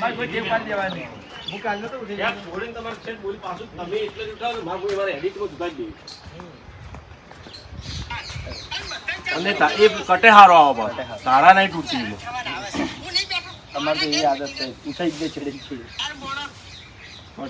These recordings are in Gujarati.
અમારે કોઈ ટેપ પાડી દેવાની હું કાલનો તો ઉઠી યાર છોડીને તમારે છે બોલી પાછું તમે એટલે જ ઉઠાવો માર કોઈ મારે એડિટમાં જુગાડી દે અને એ કટે હારો આવો પણ તારા નહીં તૂટતી અમારે તો એવી આદત છે ઉઠાઈ જ દે છેડે છેડે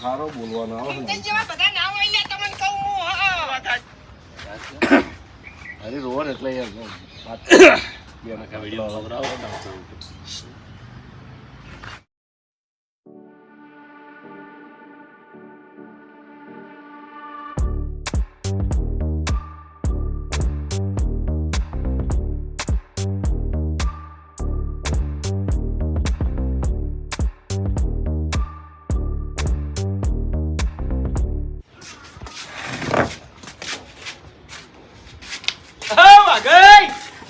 હારો બોલવાનો આવે અરે રોડ એટલે યાર વાત વિડિયો ખબરાવો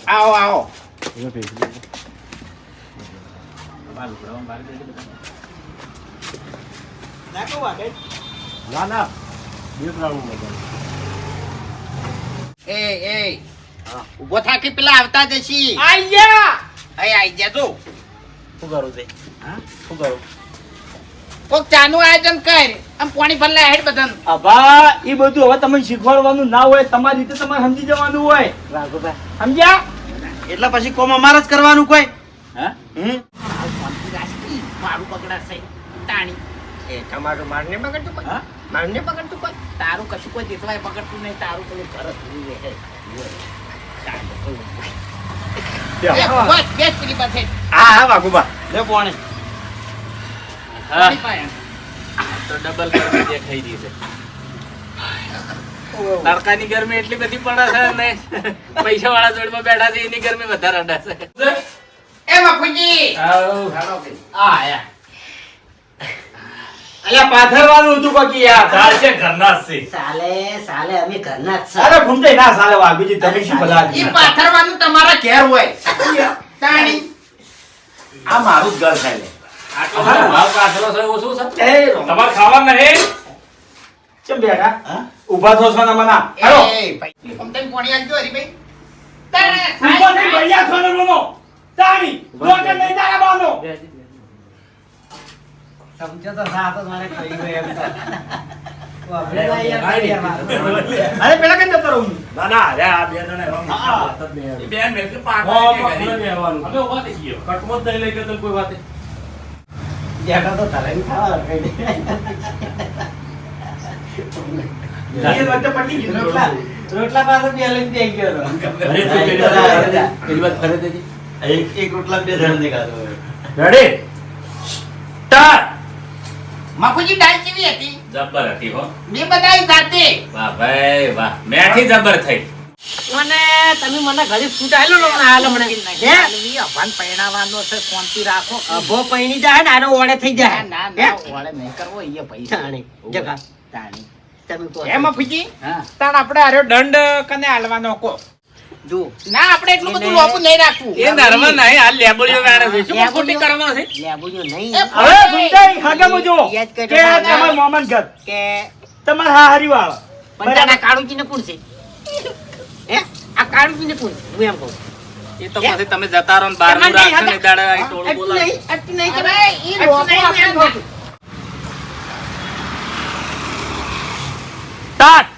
આવો આવો ના ના ઉભો થાકી પેલા આવતા જશી આયા આઈ જા તું શું કરું તે હા શું કરું કોક ચાનું આયોજન કર આમ પાણી ભરલા હેડ બદન અબા ઈ બધું હવે તમને શીખવાડવાનું ના હોય તમારી રીતે તમારે સમજી જવાનું હોય રાઘુભાઈ સમજ્યા એટલે પછી કોમ અમારે જ કરવાનું કોઈ હા મારું પકડાશે તાણી એ તમારું મારને પકડતું કોઈ હા મારને પકડતું કોઈ તારું કશું કોઈ દેખવાય પકડતું નહીં તારું પેલું ઘર જ રહે બસ બેસ પેલી પાસે હા હા વાઘુબા લે પોણે પાણી પાય તો ડબલ ગરમી દેખાઈ રહી છે તડકાની ગરમી એટલી બધી પડે છે ને પૈસા વાળા જોડમાં બેઠા છે એની ગરમી વધારે અડાશે એ બાપુજી હાલો આ આયા અલ્યા પાથરવાનું હતું બાકી યાર ચાલશે ઘરના જ છે સાલે અમે ઘરના જ અરે ઘૂમતે ના સાલે વાઘુજી તમે શું ભલા ઈ પાથરવાનું તમારા ઘેર હોય તાણી આ મારું જ ઘર છે લે આટલો બધો ભાવ કાઢેલો છે ઓછું છે એ તમારે ખાવાનું નહીં કેમ બેઠા ઊભા થો છો ને મના હાલો એ ભાઈ તમ તઈ પાણી આલજો હરીભાઈ તાણે ઊભા થઈ ભૈયા છો ને મનો તાણી રોકે નહીં તારા બાનો સમજો તો સાથ મારે કહી ગયો એમ તો અરે પેલા કઈ જતો રહું ના ના અરે આ બે જણા વાત જ નહીં આવી બેન મેં કે પાકા કે ઘરી બેવાનું અમે ઉભા થઈ ગયો કટમો જ નહીં લઈ કે કોઈ વાત જેઠા તો તરંગ ખાવા એ વચ્ચે પટી ગયું રોટલા પાસે બે લઈને દે ગયો અરે તું પેલી વાત કરે દેજી એક રોટલા બે જણ દેખાતો રેડી સ્ટાર્ટ બાપુજી ડાળ કેવી હતી જબર હતી હો બે બધાય જાતે વાહ ભાઈ વાહ મેઠી જબર થઈ મને તમે મને ઘરે ફૂટ આલો ને હાલ હમણે હે અભાન પૈણાવાનો છે શાંતિ રાખો અભો પૈણી જાય ને આનો ઓળે થઈ જાય ના ના ઓળે નહીં કરવો ઈ પૈસા આણે જગા તાણી તમે કો એમ ફૂજી હા તાણ આપણે આરો દંડ કને આલવાનો કો જો ના આપણે એટલું બધું લોપું નહીં રાખવું એ નરવા નહીં હાલ લેબોળિયો વાળે છે શું ખોટી કરવાનો છે લેબુજો નહીં હવે સુનતાઈ હાગામાં જો કે તમાર મોમન ઘર કે તમાર હારી વાળ બંધાના કાળુજીને કોણ છે હે આ કાળુજીને કોણ હું એમ કહું એ તો પછી તમે જતા રહો ને બાર નું રાખશો ને દાડે આ ટોળું બોલાવે અટ નહીં કે ભાઈ ઈ લોપો આપણે નહોતું સ્ટાર્ટ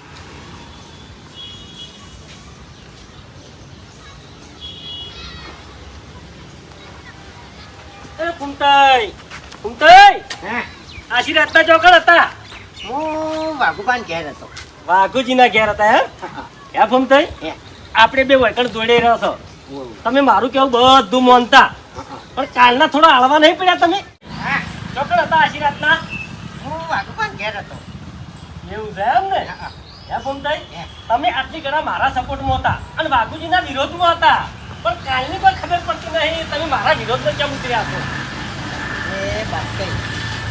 એ કુંતાઈ કુંતાઈ હા આશીર્વાદના ચોકડ હતા હું વાઘુબાન ઘેર હતો વાઘુજીના ઘેર હતા હે હે ફમતાઈ હે આપણે બે વૈકણ જોડે રહ્યો છો તમે મારું કેવું બધું માનતા પણ કાલના થોડા હળવા નહીં પડ્યા તમે હા ચોકડ હતા આશીર્વાદના હું વાઘુબાન ઘેર હતો એવું છે એમ ને હે ફમતાઈ તમે આટલી ઘણા મારા સપોર્ટમાં હતા અને વાઘુજીના વિરોધમાં હતા પણ કાલની કોઈ ખબર પડતી નહીં તમે મારા વિરોધમાં કેમ ઉતર્યા છો એ વાત કઈ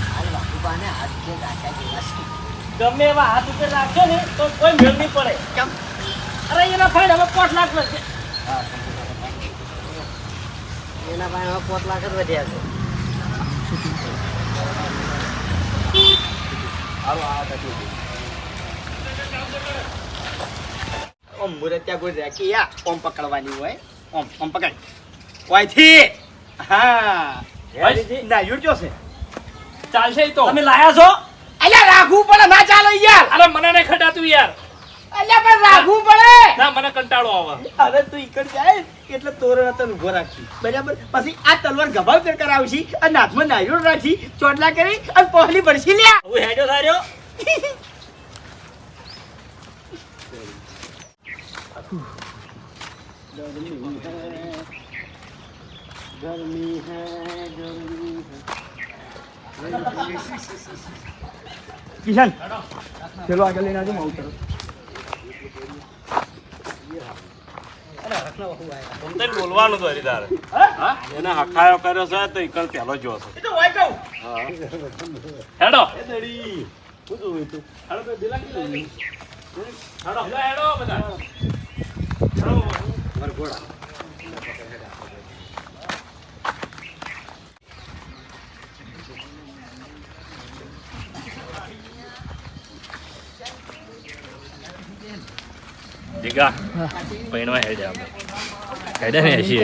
હાલ વાઘુબાને હાથ જે રાખ્યા જેવા છે ગમે એવા હાથ ઉપર રાખશો ને તો કોઈ મેળ નહીં પડે કેમ અરે એના ફાઈન હવે 5 લાખ વધશે એના ભાઈ 5 લાખ જ વધ્યા છે ઓમ મુરત્યા કોઈ રાખી યા ઓમ પકડવાની હોય ઓમ પકડ ઓયથી હા ના યુર જો છે ચાલશે ઈ તો તમે લાયા છો અલ્યા રાખવું પડે ના ચાલો યાર અરે મને નહીં ખટાતું યાર અલ્યા પણ રાખવું પડે ના મને કંટાળો આવે હવે તું ઈકડ જાય એટલે તોરણ તને ઉભો રાખી બરાબર પછી આ તલવાર ગભાવતર કરાવશી અને હાથમાં નાયરો રાખી ચોટલા કરી અને પહોલી પડશી લ્યા હું હેડ્યો સાર્યો કિશન ચલો આગળ લઈને આવજો હું તરફ તને બોલવાનું તો હરીદાર એને હખાયો કર્યો છે તો ઈકણ પેલો જો છે એ તો વાય કહું હેડો એ દડી શું જોયું તું હેડો તો દિલા કી લઈ હેડો હેડો બધા જીગા પૈણવા હેડે આપણે હેડે ને એસી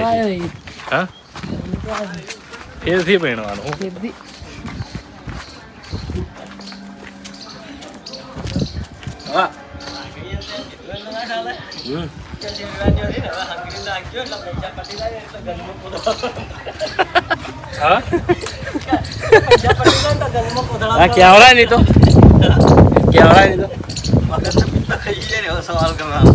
હા ફેરથી પૈણવાનું હા હા કેવડા નહીં તો કેવડા નહીં તો સવાલ કરવાનો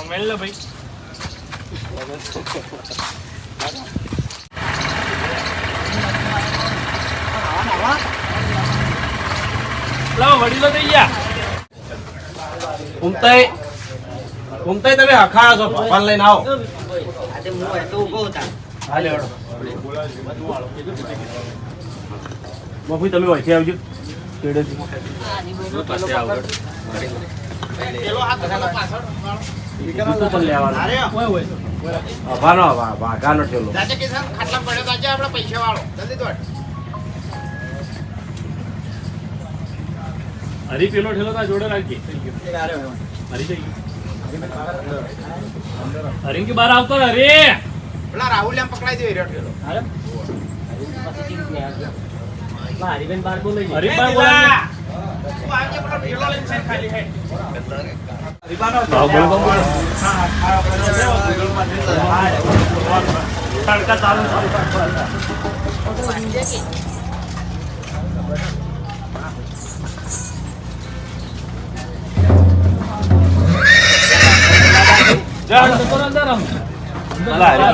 મેલ લો ભાઈ લાવો વડીલો થઈ ગયા ઉમતાઈ તમે હખાયો છો ભગવાન લઈને આવો આજે હું હોય તો ઊભો હતા હાલે હેડો બાપુ તમે વચ્ચે આવજો પેડેથી પાસે આવડ જૂતું પણ લેવાનું હવાનો વાઘાનો ઠેલો રાજા કિશન ખાટલા પડ્યો રાજા આપણે પૈસા વાળો જલ્દી દોડ હરી પેલો ઠેલો તા જોડે રાખી હરી જઈ હરી કે બહાર આવતો ને હરી પેલા રાહુલ એમ પકડાઈ દે હેરો ઠેલો હરીબેન બાર બોલે હરી બહાર બોલાવે તું આવજે પેલો ઠેલો લઈને સાઈડ ખાલી હે તડકા ચાલુ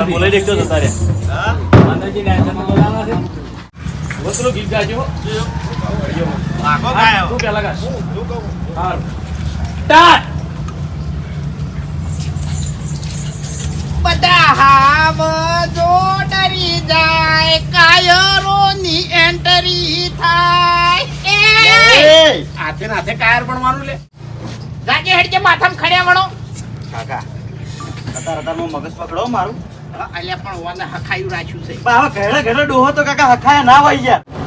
બોલાઈ દેખતો તો તારે વસ્તુ ગીત ગાજો આગો ગાયો તું પેલા ગા હારું બધા હાવ જો ડરી જાય કાયરોની એન્ટ્રી થાય હાથે નાથે કાયર બનવાનું લે રાજે હેડજે માથામાં ખડ્યા વળો કાકા અત્યારે મગજ પકડો મારું અલ્યા પણ ઓને હખાયું રાખ્યું છે હવે ઘરે ઘરે ડોહો તો કાકા હખાયા ના હોય યાર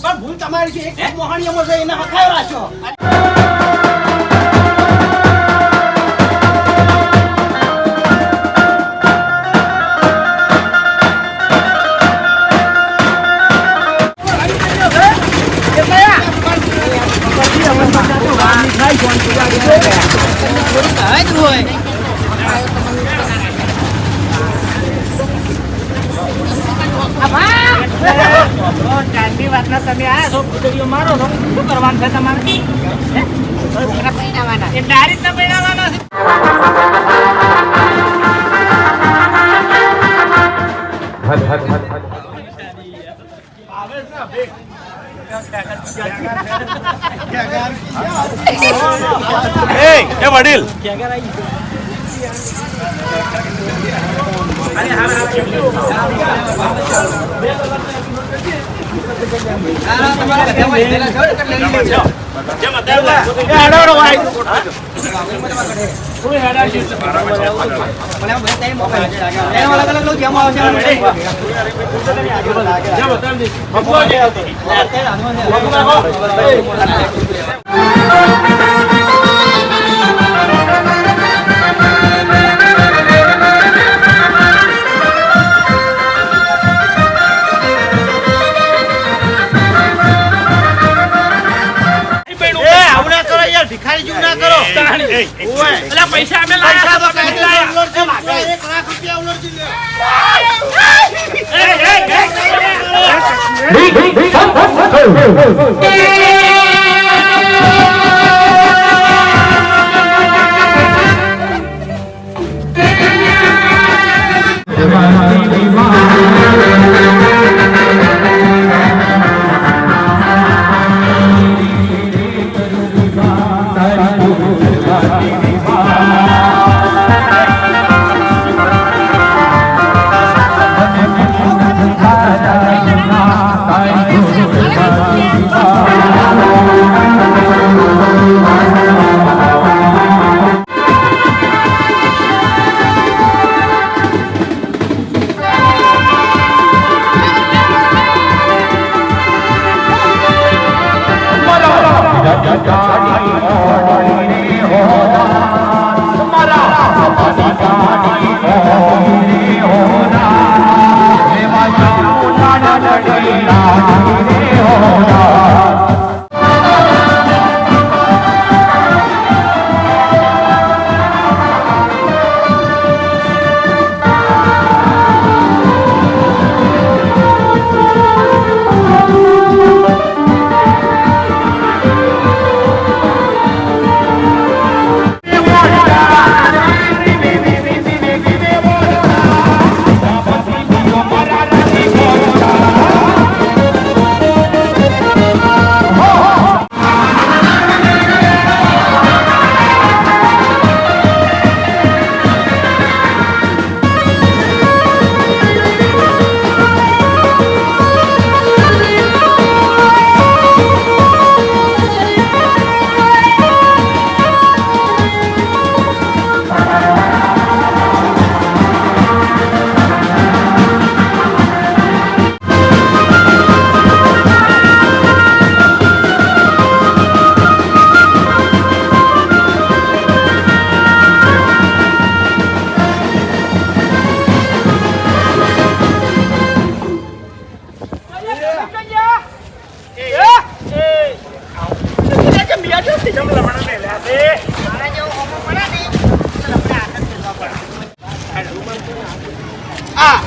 પણ ભૂલ તમારી છે એક મોહાણીઓમાં છે એને હખાયો રાખ્યો તમે આયા છો ફૂટડીઓ મારો છો શું કરવાનું છે તમારે હે? છોકરા પૈણાવાના એ ડાયરેક્ટ ના પૈણાવાના છે એ વડીલ ભિખારી જેવું ના કરો પૈસા અમે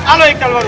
આલો એક તલવાર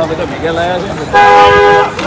બધા ભેગા લાયા છે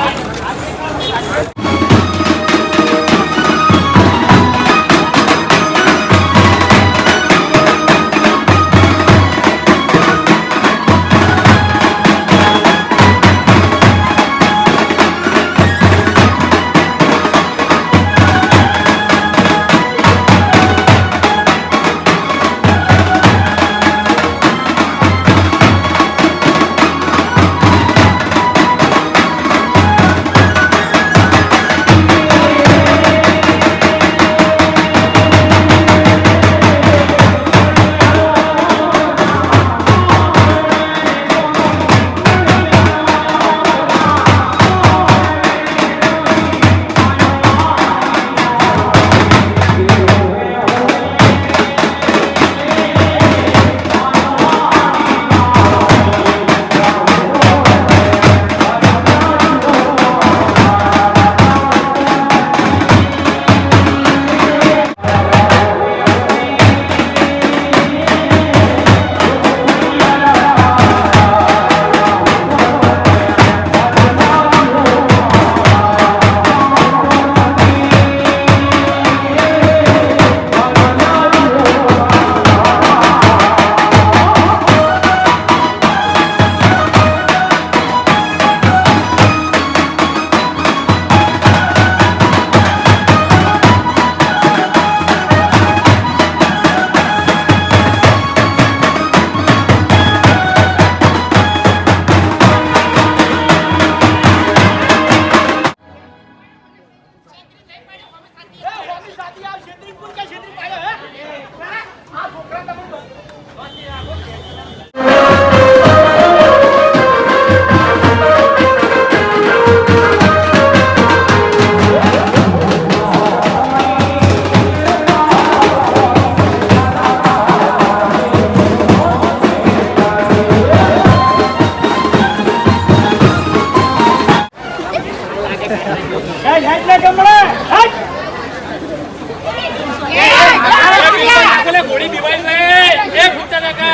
ગોળી બીવાઈ ગઈ એ ભૂતા કાકા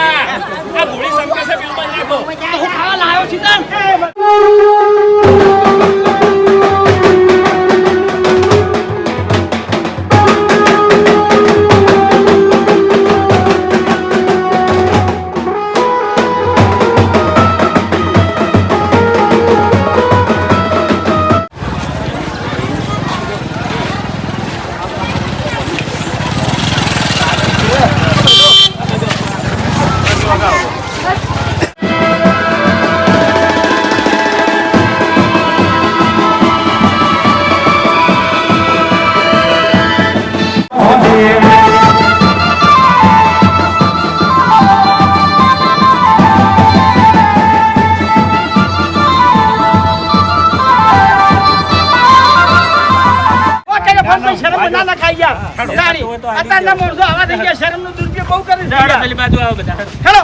આ ગોળી સંકેત છે બિલમાં રાખો હું ખાવા લાવ્યો છું તન અત્યારના માણસો આવા થઈ ગયા શરમ નો દુરુપયોગ બહુ કરે છે પેલી બાજુ આવો બધા હેલો